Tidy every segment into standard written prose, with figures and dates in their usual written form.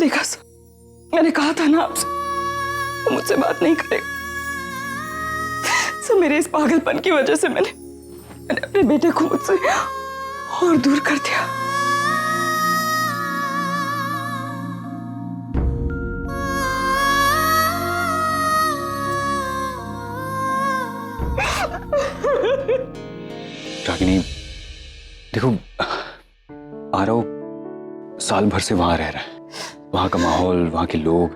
देखा सर, मैंने कहा था ना आपसे, वो मुझसे बात नहीं करेगा। सर मेरे इस पागलपन की वजह से मैंने अपने बेटे को मुझसे और दूर कर दिया। रागिनी देखो, आरव साल भर से वहां रह रहा है, वहां का माहौल, वहां के लोग,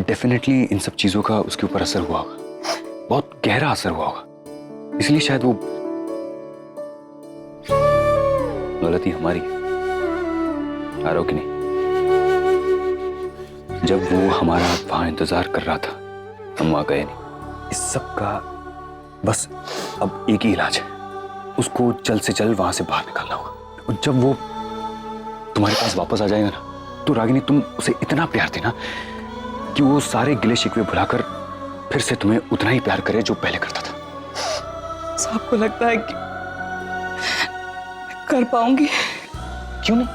डेफिनेटली इन सब चीजों का उसके ऊपर असर हुआ होगा, बहुत गहरा असर हुआ होगा। इसलिए शायद वो, गलती हमारी आरव की नहीं। जब वो हमारा वहां इंतजार कर रहा था, हम वहां गए नहीं। इस सब का बस अब एक ही इलाज है, उसको जल्द से जल्द वहां से बाहर निकालना होगा। और जब वो तुम्हारे पास वापस आ जाएगा ना, तो रागिनी तुम उसे इतना प्यार देना कि वो सारे गिले शिकवे भुलाकर फिर से तुम्हें उतना ही प्यार करे जो पहले करता था। सबको लगता है कि कर पाऊंगी? क्यों नहीं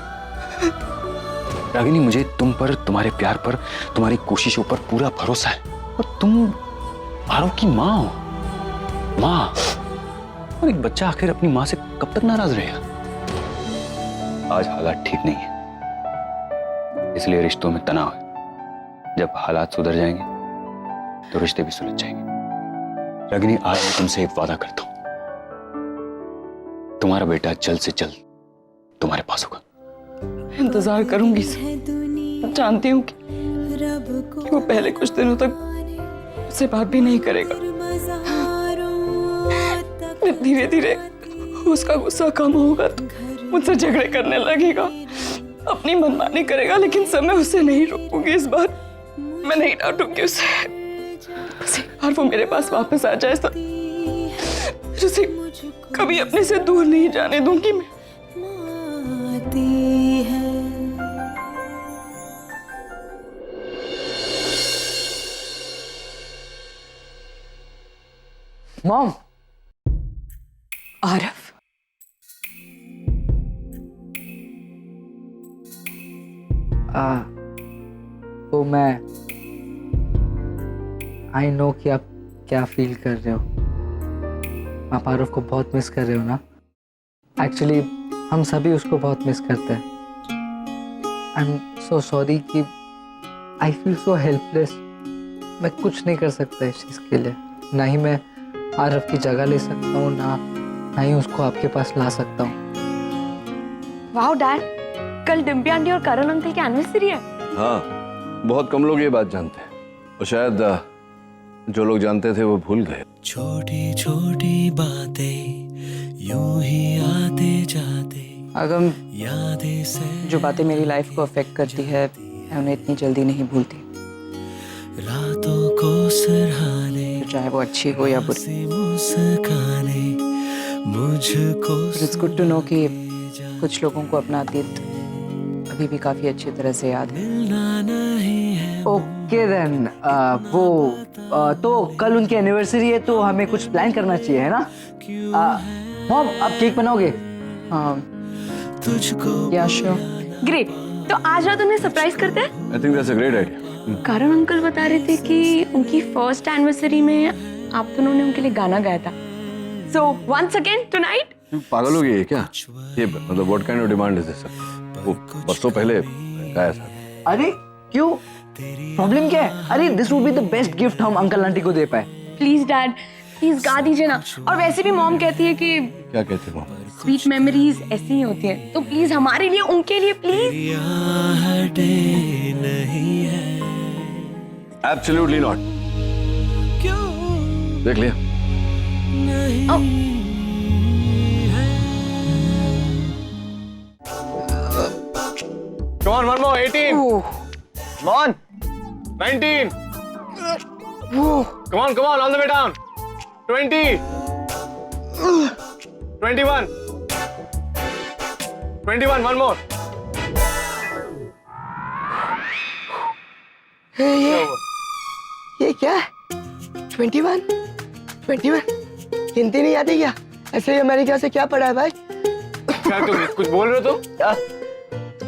रागिनी, मुझे तुम पर, तुम्हारे प्यार पर, तुम्हारी कोशिशों पर पूरा भरोसा है। और तुम आरव की माँ हो, माँ, और एक बच्चा आखिर अपनी माँ से कब तक नाराज रहेगा? आज हालात ठीक नहीं है, इसलिए रिश्तों में तनाव है। जब हालात सुधर जाएंगे तो रिश्ते भी सुलझ जाएंगे। रागिनी, आज मैं तुमसे एक वादा करता हूं, तुम्हारा बेटा जल्द से जल्द तुम्हारे पास होगा। इंतजार करूंगी सर, जानती हूँ कि वो पहले कुछ दिनों तक मुझसे बात भी नहीं करेगा, धीरे धीरे उसका गुस्सा कम होगा तो मुझसे झगड़े करने लगेगा, अपनी मनमानी करेगा, लेकिन सब मैं उसे नहीं रोकूंगी। इस बार मैं नहीं डांटूंगी उसे। बस एक बार वो मेरे पास वापस आ जाए तो उसे कभी अपने से दूर नहीं जाने दूंगी मैं। मॉम, आरव, वो मैं आई नो कि आप क्या फील कर रहे हो। आप आरव को बहुत मिस कर रहे हो ना। एक्चुअली हम सभी उसको बहुत मिस करते हैं। आई एम सो सॉरी कि आई फील सो हेल्पलेस। मैं कुछ नहीं कर सकता इस चीज़ के लिए। ना ही मैं आरव की जगह ले सकता हूँ, ना ही उसको आपके पास ला सकता हूँ। वाओ डैड, कल डिम्पी आंटी और करण अंकल की एनिवर्सरी है। हाँ, बहुत कम लोग ये बात जानते हैं, और शायद जो लोग जानते थे वो भूल गए। छोटी छोटी बातें यूं ही आते जाते, अगम, यादें से जो बातें मेरी लाइफ को अफेक्ट करती है मैं उन्हें इतनी जल्दी नहीं भूलती, रातों को सराहने, चाहे वो अच्छी हो या बुरी। मुस्काने मुझको। इट्स गुड टू नो कि कुछ लोगों को अपना अतीत अभी भी काफी अच्छी तरह से याद है। ओके देन, तो कल उनकी एनिवर्सरी है तो हमें कुछ प्लान करना चाहिए, है ना? मॉम, आप केक बनाओगे? हाँ, तुझको या श्योर। ग्रेट, तो आज रात उन्हें सरप्राइज करते हैं। I think that's a great idea. Karan uncle बता रहे थे कि उनकी फर्स्ट एनिवर्सरी में आप दोनों ने उनके लिए गाना गाया था। So once again tonight. पागल हो गई है क्या? ये मतलब what kind of demand is this? वो बरसों पहले गाया था। अरे क्यों? प्रॉब्लम क्या है? अरे this would be the best gift हम अंकल आंटी को दे पाए। प्लीज डैड, प्लीज गा दीजिए ना। और वैसे भी मॉम कहती है कि क्या कहते हो? स्वीट मेमोरीज ऐसी ही होती हैं, तो प्लीज हमारे लिए, उनके लिए प्लीज। नहीं है एब्सोल्युटली नॉट। देख लिया? Come on, one more, 18. Come on. 19. Come on, all the way down. 20. 21. 21, one more. ये क्या है? 21? गिनती नहीं आती क्या? ऐसे ही अमेरिका से क्या पढ़ा है भाई? क्या तुम कुछ बोल रहे हो तुम?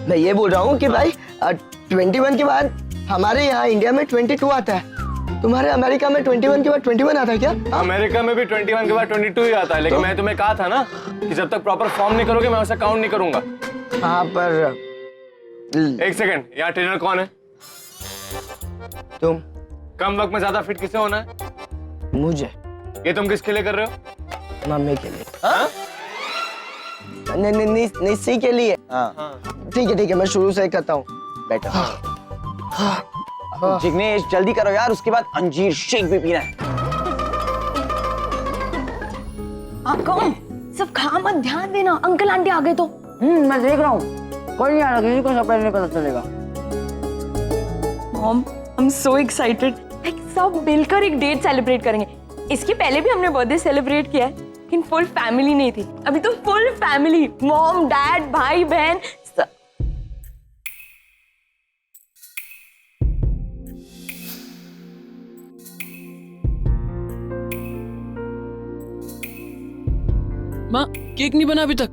मैं ये बोल रहा हूँ कि भाई 21 के बाद हमारे यहाँ इंडिया में 22 आता है। तुम्हारे अमेरिका में 21 के बाद 21 आता है क्या? अमेरिका में भी 21 के बाद 22 ही आता है, लेकिन मैं तुम्हें कहा था ना कि जब तक प्रॉपर फॉर्म नहीं करोगे मैं उसे काउंट नहीं करूंगा। हाँ पर एक सेकंड, यहाँ ट्रेनर कौन है? तुम। कम वक्त में ज्यादा फिट किसे होना है? मुझे। ये तुम किसके लिए कर रहे हो? मम्मी के लिए। हाँ? निस्सी के लिए। ठीक है मैं शुरू से करता हूँ। बेटर। जिग्नेश जल्दी करो यार, उसके बाद अंजीर शेक भी पीना है। आप कौन? सब खा मत, ध्यान देना, अंकल आंटी आ गए तो। मैं देख रहा हूँ, कोई नहीं आ रहा, किसी को सरप्राइज नहीं पता चलेगा। Mom, I am so excited. Like सब मिलकर एक डेट सेलिब्रेट करेंगे। इसके पहले भी हमने बर्थडे सेलिब्रेट किया है, लेकिन फुल फैमिली नहीं थी। अभी तो फुल फैमिली, मॉम, डैड, भाई, बहन। माँ, केक नहीं बना अभी तक।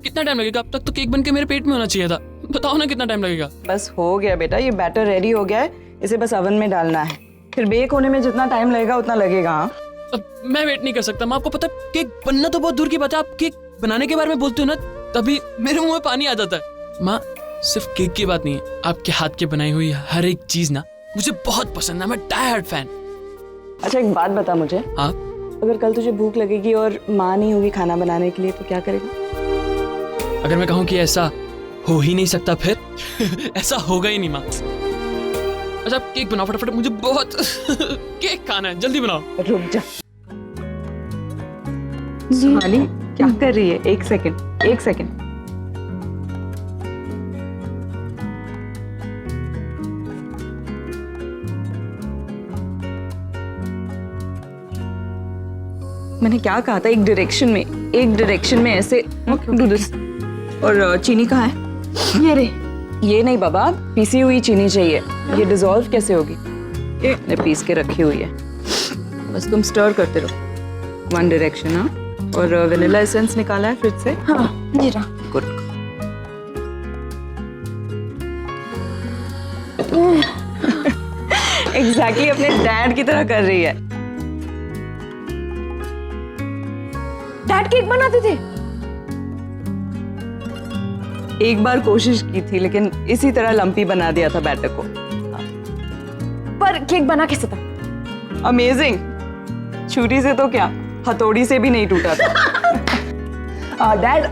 कितना टाइम लगेगा? अब तक तो केक बन के मेरे पेट में होना चाहिए था। बताओ ना कितना टाइम लगेगा? बस हो गया बेटा, ये बैटर रेडी हो गया है, इसे बस ओवन में डालना है। फिर बेक होने में जितना टाइम लगेगा उतना लगेगा। हाँ, अब मैं वेट नहीं कर सकता माँ। आपको पता है केक बनना तो बहुत दूर की बात है, आप केक बनाने के बारे में बोलते हो ना तभी मेरे मुंह में पानी आ जाता है। माँ, सिर्फ केक की बात नहीं है, आपके हाथ की बनाई हुई हर एक चीज ना मुझे बहुत पसंद है। मैं डाई हार्ड फैन। अच्छा एक बात बता मुझे। हाँ? अगर कल तुझे भूख लगेगी और माँ नहीं होगी खाना बनाने के लिए तो क्या करेगा? अगर मैं कहूँ कि ऐसा हो ही नहीं सकता फिर ऐसा होगा ही नहीं माँ। अच्छा आप केक बनाओ फटाफट, मुझे बहुत केक खाना है, जल्दी बनाओ। रुक जा। सुहानी क्या कर रही है? एक सेकंड। मैंने क्या कहा था? एक डायरेक्शन में ऐसे डू दिस। और चीनी कहाँ है? ये रे। ये नहीं बाबा, पीसी हुई चीनी चाहिए। ये डिसॉल्व कैसे होगी? ये पीस के रखी हुई है, बस तुम स्टर करते रहो। One direction. हाँ, और वेनिला एसेंस निकाला है फ्रिज से? हाँ, ये रहा। गुड। एग्जैक्टली अपने डैड की तरह कर रही है। डैड केक बनाते थे? एक बार कोशिश की थी लेकिन इसी तरह लंपी बना दिया था बैटर को। पर केक बना कैसे था? अमेजिंग। छुरी से तो क्या, हथौड़ी से भी नहीं टूटा था। डैड,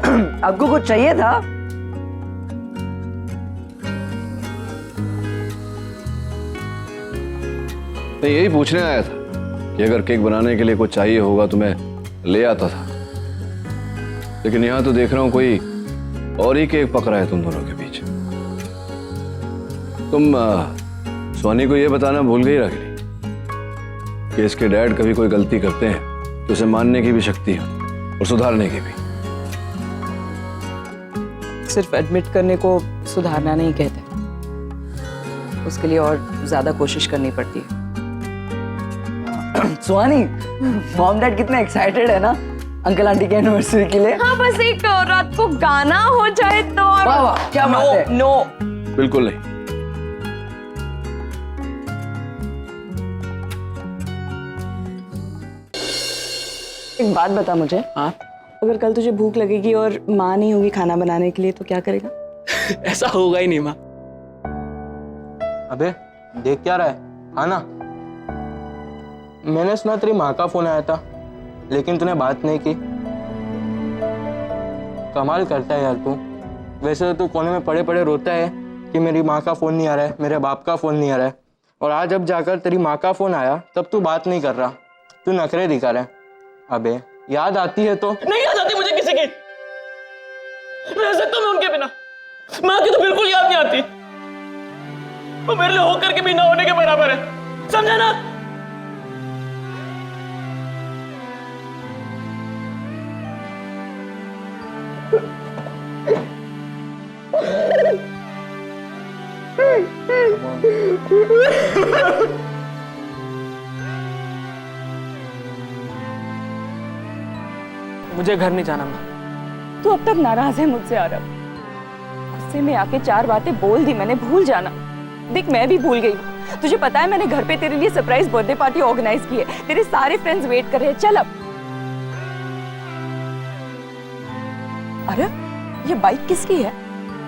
आपको कुछ चाहिए था? मैं यही पूछने आया था कि अगर केक बनाने के लिए कुछ चाहिए होगा तो मैं ले आता था, लेकिन यहाँ तो देख रहा हूँ कोई और ही केक पक रहा है तुम दोनों के बीच। तुम सोनी को ये बताना भूल गई रागिनी कि इसके डैड कभी कोई गलती करते हैं तो उसे मानने की भी शक्ति है और सुधारने की भी। सिर्फ एडमिट करने को सुधारना नहीं कहते, उसके लिए और ज्यादा कोशिश करनी पड़ती है। सुहानी, मॉम डैड कितने एक्साइटेड है ना अंकल आंटी के एनिवर्सरी के लिए। हाँ, बस एक रात को गाना हो जाए तो। वाह वाह, क्या बात है। नो, बिल्कुल नहीं। एक बात बता मुझे। हाँ? अगर कल तुझे भूख लगेगी और माँ नहीं होगी खाना बनाने के लिए तो क्या करेगा? ऐसा होगा ही नहीं माँ। अबे देख क्या रहा है? हाँ ना, मैंने सुना तेरी माँ का फोन आया था लेकिन तूने बात नहीं की। कमाल करता है यार तू। वैसे तो तू कोने में पड़े पड़े रोता है कि मेरी माँ का फोन नहीं आ रहा है, मेरे बाप का फोन नहीं आ रहा है, और आज जब जाकर तेरी माँ का फोन आया तब तू बात नहीं कर रहा, तू नखरे दिखा रहा है। अबे याद आती है तो? नहीं याद आती मुझे किसी की। रह सकता मैं उनके बिना, माँ की तो बिल्कुल याद नहीं आती। वो मेरे लिए होकर के भी ना होने के बराबर है, समझा ना? मुझे घर नहीं जाना माँ। तू अब तक नाराज है मुझसे आरव। गुस्से में आके 4 बातें बोल दी मैंने, भूल जाना। देख मैं भी भूल गई हूँ। तुझे पता है मैंने घर पे तेरे लिए सरप्राइज बर्थडे पार्टी ऑर्गेनाइज की है, तेरे सारे फ्रेंड्स वेट कर रहे हैं। चल अब। अरे ये बाइक किसकी है?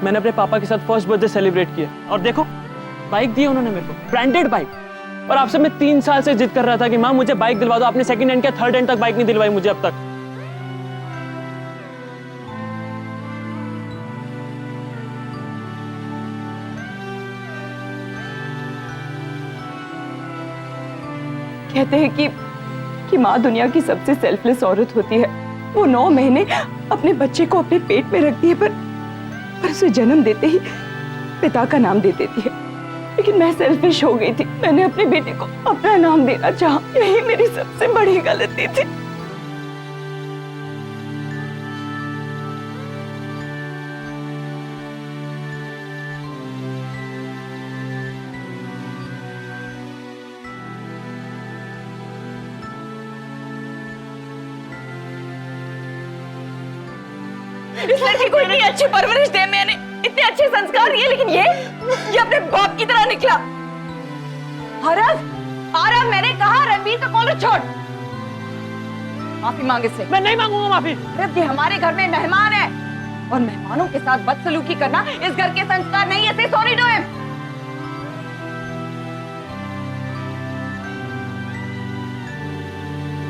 मैंने अपने पापा के साथ फर्स्ट बर्थडे सेलिब्रेट किया और देखो बाइक दी उन्होंने मेरे को, ब्रांडेड बाइक। और आपसे मैं 3 साल से जिद कर रहा था कि माँ मुझे बाइक दिलवा दो, आपने सेकंड हैंड क्या थर्ड हैंड तक बाइक नहीं दिलवाई मुझे अब तक। कहते हैं कि माँ दुनिया की सबसे सेल्फलेस औरत होती है। वो 9 महीने अपने बच्चे को अपने पेट में रखती है पर उसे जन्म देते ही पिता का नाम दे देती है। लेकिन मैं सेल्फिश हो गई थी, मैंने अपने बेटे को अपना नाम देना चाहा। यही मेरी सबसे बड़ी गलती थी। इस लड़की को इतनी अच्छी परवरिश दे मैंने, इतने अच्छे संस्कार दिए, लेकिन ये अपने बाप की तरह निकला। आरव मैंने कहा रणवीर का कॉलेज छोड़। माफी मांगे से। मैं नहीं मांगूंगा माफी। अरे ये हमारे घर में मेहमान है और मेहमानों के साथ बदसलूकी करना इस घर के संस्कार नहीं है। Sorry to him.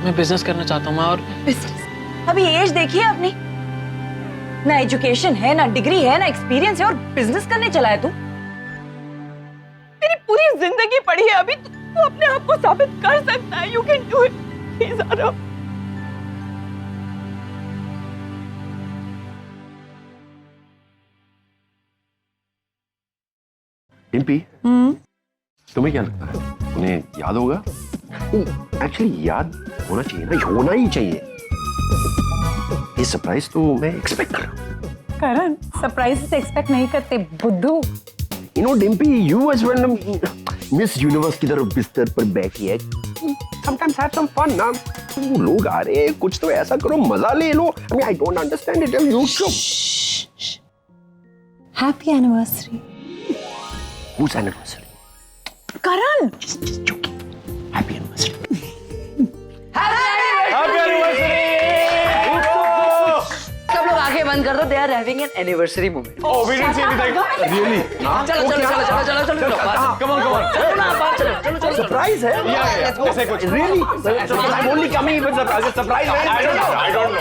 मैं बिजनेस करना चाहता हूँ और बिजनेस? अभी एज देखिए अपनी, ना एजुकेशन है, ना डिग्री है, ना एक्सपीरियंस है और बिजनेस करने चला है तू। तेरी पूरी जिंदगी पड़ी है, अभी तू अपने आप को साबित कर सकता है। You can do it please Aarav. Dimpy, तुम्हें क्या लगता है उन्हें याद होगा? एक्चुअली याद होना चाहिए ना, होना ही चाहिए। ये सरप्राइज तो मैं एक्सपेक्ट कर रहा हूँ। करण सरप्राइज से एक्सपेक्ट नहीं करते बुद्धू। You know, Dimpy, you as well, Miss Universe की तरफ बिस्तर पर बैठी है। Sometimes have some fun ना। लोग आ रहे हैं, कुछ तो ऐसा करो, मजा ले लो। I mean, I don't understand it. You should. Happy anniversary. Whose anniversary? Karan Happy anniversary. सब लोग आंखें बंद कर दो, they are having an anniversary moment. Oh, we didn't see anything. Really? चलो चलो चलो चलो चलो चलो चलो Come on, come on. चलो ना बाहर चलो चलो चलो Surprise है? Yeah. ऐसे कुछ. Really? I'm only coming with surprise. Surprise है? I don't know.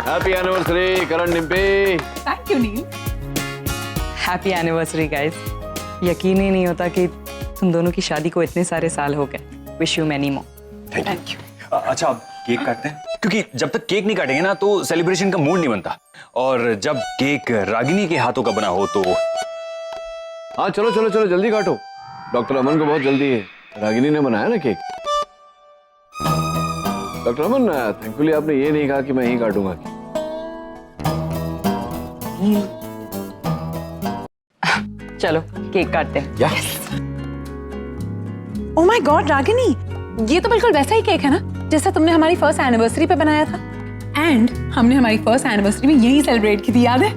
Happy anniversary Karan Dimpy. Thank you Neil. Happy anniversary guys. यकीन ही नहीं होता कि तुम दोनों की शादी को इतने सारे साल हो गए। Wish you many more. Thank you. अच्छा अब केक काटते हैं, क्योंकि जब तक केक नहीं काटेंगे ना तो सेलिब्रेशन का मूड नहीं बनता। और जब केक रागिनी के हाथों का बना हो तो हाँ चलो चलो चलो जल्दी काटो। डॉक्टर अमन को बहुत जल्दी है, रागिनी ने बनाया ना केक। डॉक्टर अमन थैंकफुली आपने ये नहीं कहा कि मैं ही काटूंगा। चलो केक काटते हैं। ओह माय गॉड रागिनी, ये तो बिल्कुल वैसा ही केक है ना जैसा तुमने हमारी फर्स्ट एनिवर्सरी पे बनाया था। एंड हमने हमारी फर्स्ट एनिवर्सरी में यही सेलिब्रेट की थी, याद है?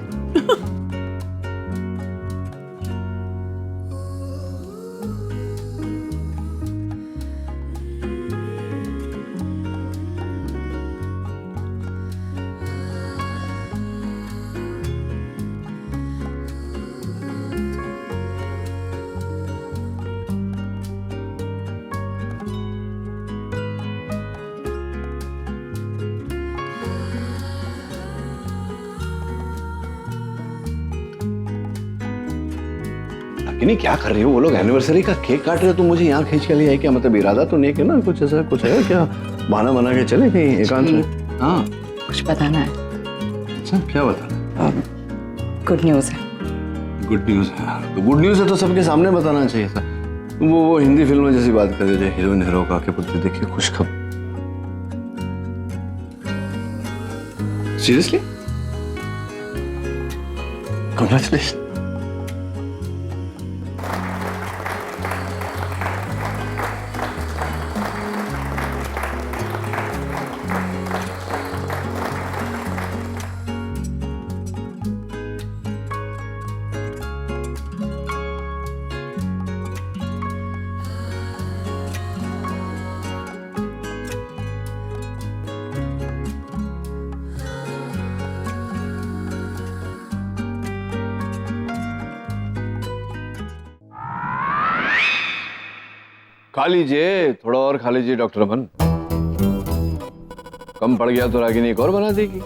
नहीं क्या कर रही हो? वो लोग एनिवर्सरी का केक काट रहे हो, तुम मुझे यहाँ खींच के लिए है क्या? मतलब इरादा तो नहीं है ना कुछ ऐसा कुछ है क्या? बहाना बना के चले कहीं एकांत में? हाँ कुछ बताना है। अच्छा क्या बताना? गुड न्यूज है। गुड न्यूज है तो गुड न्यूज है तो सबके सामने बताना चाहिए था। वो हिंदी फिल्म में जैसी बात कर रहे थे, हीरोइन हीरो का के पुत्र देखिए खुश खबर। सीरियसली? Congratulations. खा लीजिए, थोड़ा और खा लीजिए डॉक्टर अमन। कम पड़ गया तो रागिनी एक और बना देगी।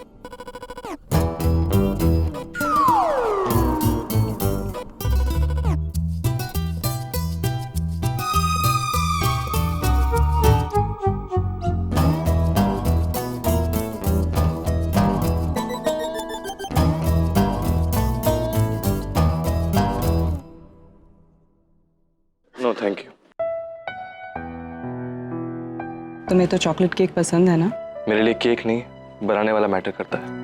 No thank you. तुम्हें तो चॉकलेट केक पसंद है ना? मेरे लिए केक नहीं, बनाने वाला मैटर करता है।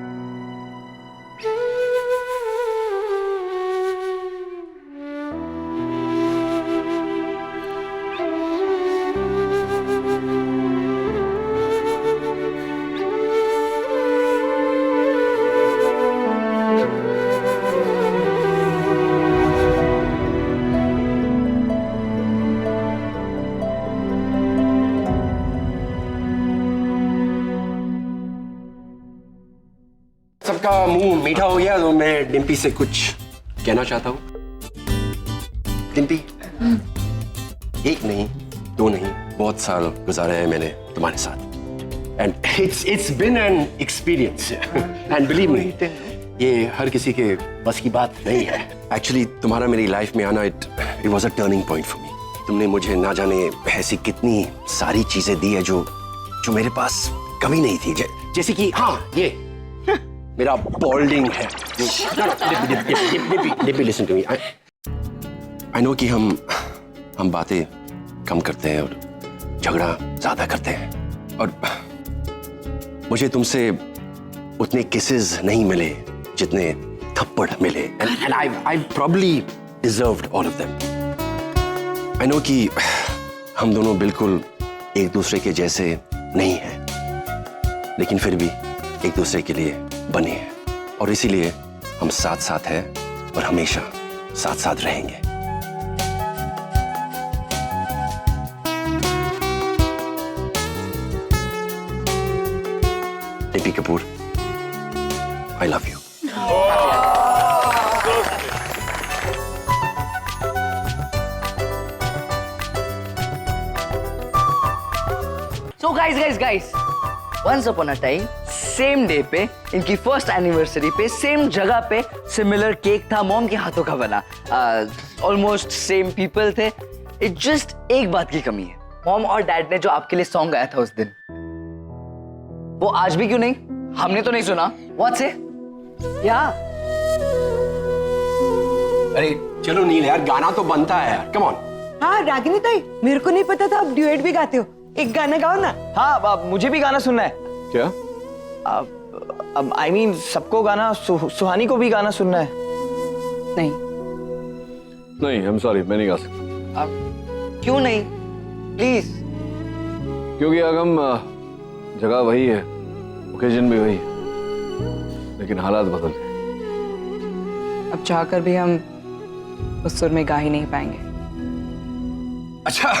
सबका मुंह मीठा हो गया तो मैं डिम्पी से कुछ कहना चाहता हूँ। डिम्पी, एक नहीं, दो नहीं, बहुत साल गुजारे हैं मैंने तुम्हारे साथ। And it's been an experience and believe me, ये हर किसी के बस की बात नहीं है। एक्चुअली तुम्हारा मेरी लाइफ में आना it was a turning point for me. तुमने मुझे ना जाने ऐसी कितनी सारी चीजें दी है जो मेरे पास कभी नहीं थी। जैसे कि हाँ, ये मेरा बॉल्डिंग है। Listen to me, I know कि हम बातें कम करते हैं और झगड़ा ज्यादा करते हैं, और मुझे तुमसे उतने किसेस नहीं मिले जितने थप्पड़ मिले, and I probably deserved all of them. I know कि हम दोनों बिल्कुल एक दूसरे के जैसे नहीं हैं, लेकिन फिर भी एक दूसरे के लिए बने हैं, और इसीलिए हम साथ साथ हैं और हमेशा साथ साथ रहेंगे। Dimpy Kapoor, I love you. So guys, once upon a time, same day पे, इनकी फर्स्ट एनिवर्सरी पे, सेम जगह पे सिमिलर केक था, मॉम के हाथों का बना। ऑलमोस्ट सेम पीपल थे। इट जस्ट एक बात की कमी है, मॉम और डैड ने जो आपके लिए सॉन्ग गाया था उस दिन, वो आज भी क्यों नहीं? हमने तो नहीं सुना। व्हाट से? या अरे चलो नील यार, गाना तो बनता है यार, कम ऑन। हाँ रागिनी ताई, मेरे को नहीं पता था आप ड्यूएट भी गाते हो, एक गाना गाओ ना। हाँ, मुझे भी गाना सुनना है। क्या? अब आई मीन सबको गाना, सुहानी को भी गाना सुनना है। नहीं नहीं, I'm sorry, मैं नहीं गा सकता। क्यों नहीं? प्लीज। क्योंकि अगम जगह वही है, ओकेजन भी वही है, लेकिन हालात बदल गए। अब चाहकर भी हम उस सुर में गा ही नहीं पाएंगे। अच्छा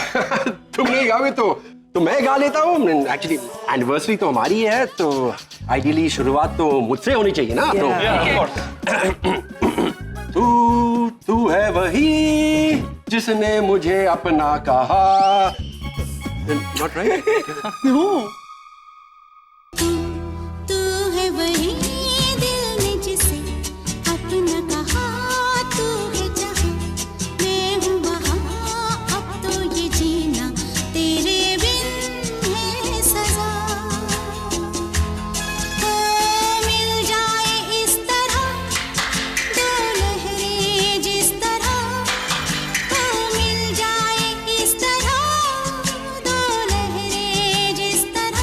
तुम नहीं गाओगे तो मैं गा लेता हूँ। एक्चुअली एनिवर्सरी तो हमारी है, तो आइडियली शुरुआत तो मुझसे होनी चाहिए ना। तो तू है वही जिसने मुझे अपना कहा। Not right? नो। तू है वही दिल ने जिसे अपना कहा, तू है जहां मैं हूँ वहां, अब तो ये जीना तेरे बिन है सजा। मिल जाए इस तरह दो लहरें जिस तरह, मिल जाए इस तरह दो लहरें जिस तरह,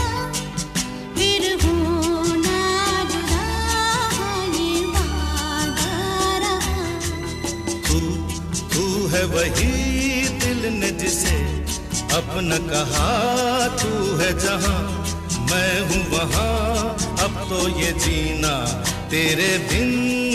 है वही दिल ने जिसे अपना कहा, तू है जहां मैं हूँ वहां, अब तो ये जीना तेरे बिन